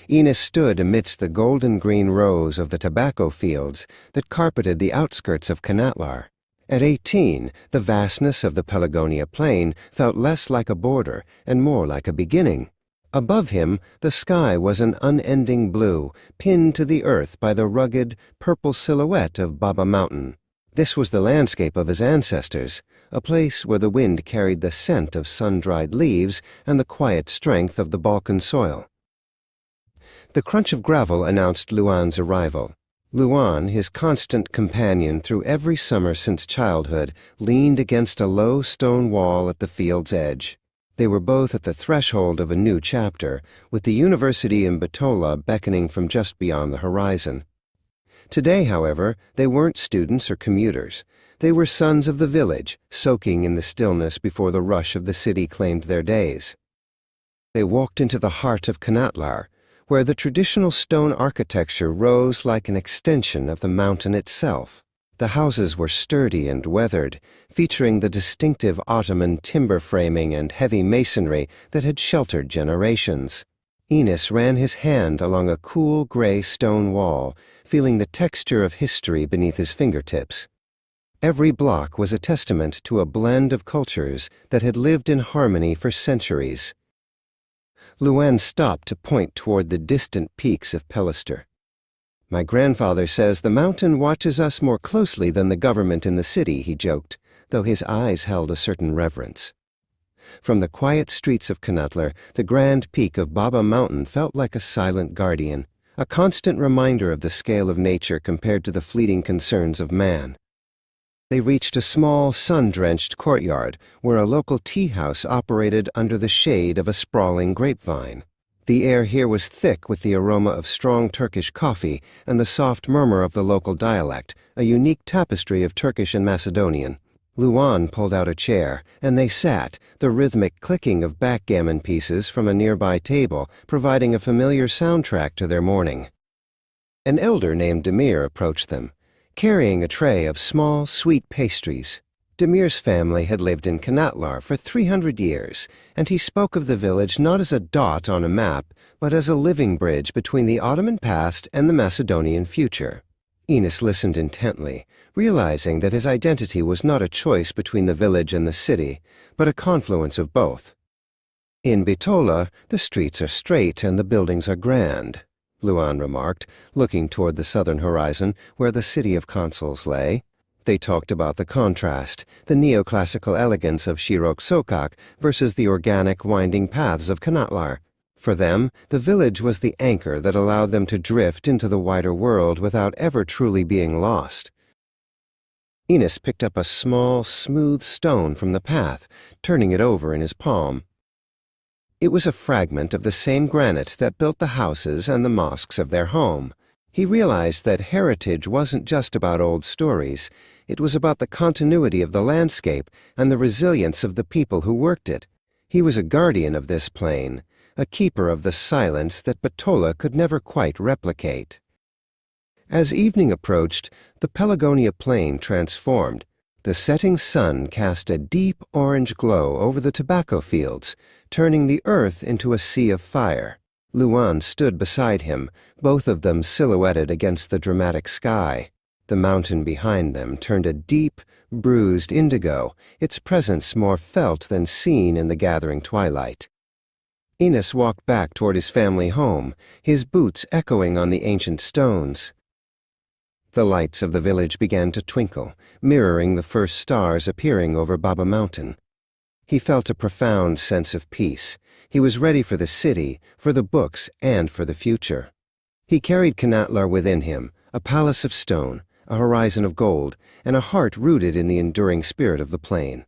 Enos stood amidst the golden-green rows of the tobacco fields that carpeted the outskirts of Knatlar. At 18, the vastness of the Pelagonia plain felt less like a border and more like a beginning. Above him, the sky was an unending blue, pinned to the earth by the rugged, purple silhouette of Baba Mountain. This was the landscape of his ancestors, a place where the wind carried the scent of sun-dried leaves and the quiet strength of the Balkan soil. The crunch of gravel announced Luan's arrival. Luan, his constant companion through every summer since childhood, leaned against a low stone wall at the field's edge. They were both at the threshold of a new chapter, with the university in Bitola beckoning from just beyond the horizon. Today, however, they weren't students or commuters. They were sons of the village, soaking in the stillness before the rush of the city claimed their days. They walked into the heart of Knatlar, where the traditional stone architecture rose like an extension of the mountain itself. The houses were sturdy and weathered, featuring the distinctive Ottoman timber framing and heavy masonry that had sheltered generations. Enos ran his hand along a cool gray stone wall, feeling the texture of history beneath his fingertips. Every block was a testament to a blend of cultures that had lived in harmony for centuries. Luan stopped to point toward the distant peaks of Pelister. "My grandfather says the mountain watches us more closely than the government in the city," he joked, though his eyes held a certain reverence. From the quiet streets of Knatlar, the grand peak of Baba Mountain felt like a silent guardian, a constant reminder of the scale of nature compared to the fleeting concerns of man. They reached a small, sun-drenched courtyard where a local tea house operated under the shade of a sprawling grapevine. The air here was thick with the aroma of strong Turkish coffee and the soft murmur of the local dialect, a unique tapestry of Turkish and Macedonian. Luan pulled out a chair, and they sat, the rhythmic clicking of backgammon pieces from a nearby table providing a familiar soundtrack to their morning. An elder named Demir approached them, carrying a tray of small, sweet pastries. Demir's family had lived in Knatlar for 300 years, and he spoke of the village not as a dot on a map, but as a living bridge between the Ottoman past and the Macedonian future. Enos listened intently, realizing that his identity was not a choice between the village and the city, but a confluence of both. "In Bitola, the streets are straight and the buildings are grand," Luan remarked, looking toward the southern horizon where the city of consuls lay. They talked about the contrast, the neoclassical elegance of Shirok Sokak versus the organic winding paths of Knatlar. For them, the village was the anchor that allowed them to drift into the wider world without ever truly being lost. Enos picked up a small, smooth stone from the path, turning it over in his palm. It was a fragment of the same granite that built the houses and the mosques of their home. He realized that heritage wasn't just about old stories. It was about the continuity of the landscape and the resilience of the people who worked it. He was a guardian of this plain, a keeper of the silence that Bitola could never quite replicate. As evening approached, the Pelagonia plain transformed. The setting sun cast a deep orange glow over the tobacco fields, turning the earth into a sea of fire. Luan stood beside him, both of them silhouetted against the dramatic sky. The mountain behind them turned a deep, bruised indigo, its presence more felt than seen in the gathering twilight. Enos walked back toward his family home, his boots echoing on the ancient stones. The lights of the village began to twinkle, mirroring the first stars appearing over Baba Mountain. He felt a profound sense of peace. He was ready for the city, for the books, and for the future. He carried Knatlar within him, a palace of stone, a horizon of gold, and a heart rooted in the enduring spirit of the plain.